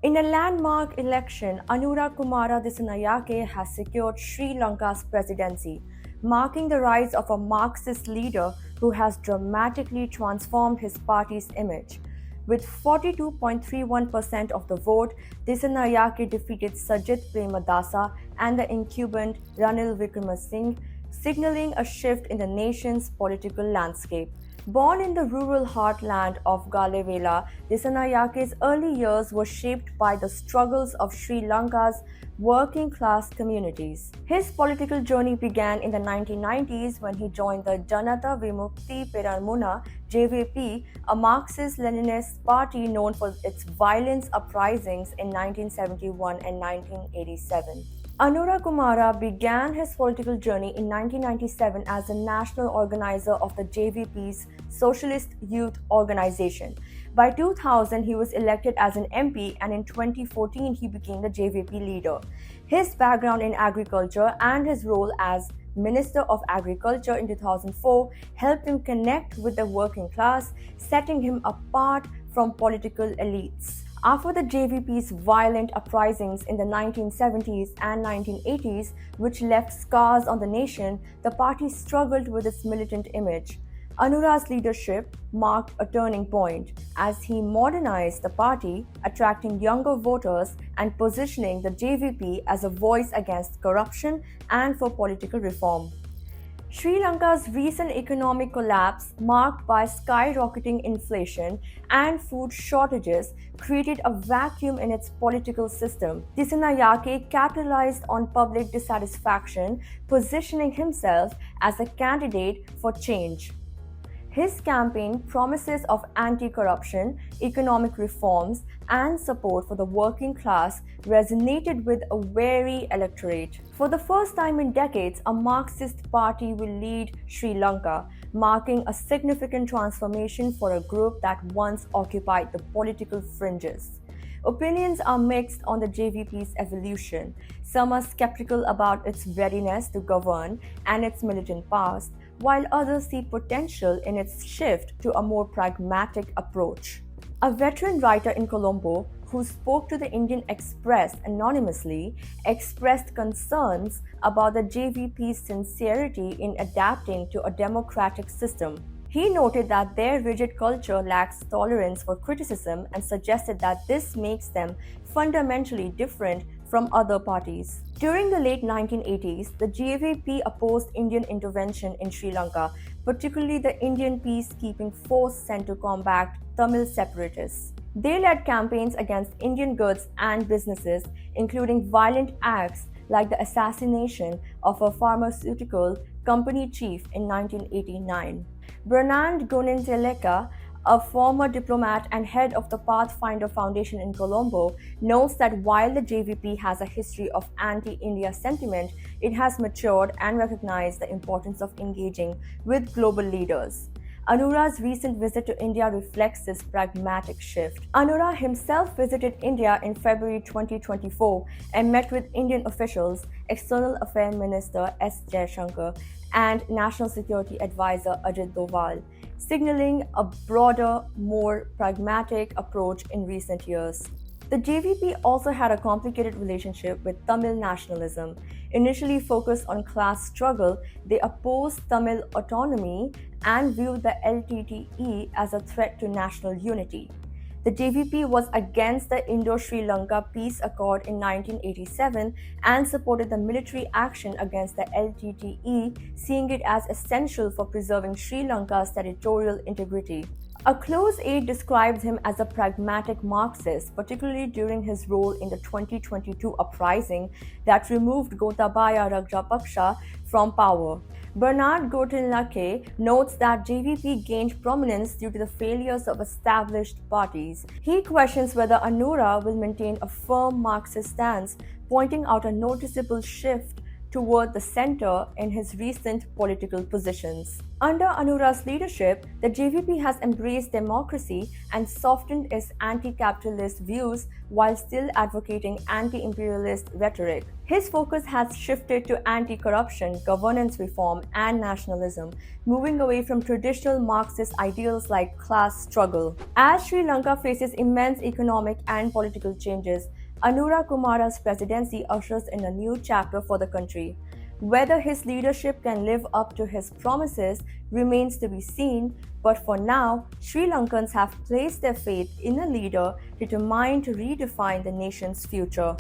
In a landmark election, Anura Kumara Dissanayake has secured Sri Lanka's presidency, marking the rise of a Marxist leader who has dramatically transformed his party's image. With 42.31% of the vote, Dissanayake defeated Sajid Premadasa and the incumbent Ranil Wickremesinghe, signaling a shift in the nation's political landscape. Born in the rural heartland of Galewela, Disanayake's early years were shaped by the struggles of Sri Lanka's working class communities. His political journey began in the 1990s when he joined the Janata Vimukti Peramuna (JVP), a Marxist-Leninist party known for its violent uprisings in 1971 and 1987. Anura Kumara began his political journey in 1997 as a national organizer of the JVP's Socialist Youth Organization. By 2000, he was elected as an MP, and in 2014, he became the JVP leader. His background in agriculture and his role as Minister of Agriculture in 2004 helped him connect with the working class, setting him apart from political elites. After the JVP's violent uprisings in the 1970s and 1980s, which left scars on the nation, the party struggled with its militant image. Anura's leadership marked a turning point as he modernized the party, attracting younger voters and positioning the JVP as a voice against corruption and for political reform. Sri Lanka's recent economic collapse, marked by skyrocketing inflation and food shortages, created a vacuum in its political system. Dissanayake capitalized on public dissatisfaction, positioning himself as a candidate for change. His campaign promises of anti-corruption, economic reforms, and support for the working class resonated with a wary electorate. For the first time in decades, a Marxist party will lead Sri Lanka, marking a significant transformation for a group that once occupied the political fringes. Opinions are mixed on the JVP's evolution. Some are skeptical about its readiness to govern and its militant past, while others see potential in its shift to a more pragmatic approach. A veteran writer in Colombo who spoke to the Indian Express anonymously expressed concerns about the JVP's sincerity in adapting to a democratic system. He noted that their rigid culture lacks tolerance for criticism and suggested that this makes them fundamentally different from other parties. During the late 1980s, the JVP opposed Indian intervention in Sri Lanka, particularly the Indian peacekeeping force sent to combat Tamil separatists. They led campaigns against Indian goods and businesses, including violent acts like the assassination of a pharmaceutical company chief in 1989. Bernard Gunninteleka, a former diplomat and head of the Pathfinder Foundation in Colombo, notes that while the JVP has a history of anti-India sentiment, it has matured and recognized the importance of engaging with global leaders. Anura's recent visit to India reflects this pragmatic shift. Anura himself visited India in February 2024 and met with Indian officials, External Affairs Minister S. Jaishankar, and National Security Advisor Ajit Doval, signaling a broader, more pragmatic approach in recent years. The JVP also had a complicated relationship with Tamil nationalism. Initially focused on class struggle, they opposed Tamil autonomy and viewed the LTTE as a threat to national unity. The JVP was against the Indo-Sri Lanka Peace Accord in 1987 and supported the military action against the LTTE, seeing it as essential for preserving Sri Lanka's territorial integrity. A close aide describes him as a pragmatic Marxist, particularly during his role in the 2022 uprising that removed Gotabaya Rajapaksa from power. Bernard Gunninteleka notes that JVP gained prominence due to the failures of established parties. He questions whether Anura will maintain a firm Marxist stance, pointing out a noticeable shift toward the center in his recent political positions. Under Anura's leadership, the JVP has embraced democracy and softened its anti-capitalist views while still advocating anti-imperialist rhetoric. His focus has shifted to anti-corruption, governance reform, and nationalism, moving away from traditional Marxist ideals like class struggle. As Sri Lanka faces immense economic and political changes, Anura Kumara's presidency ushers in a new chapter for the country. Whether his leadership can live up to his promises remains to be seen, but for now, Sri Lankans have placed their faith in a leader determined to redefine the nation's future.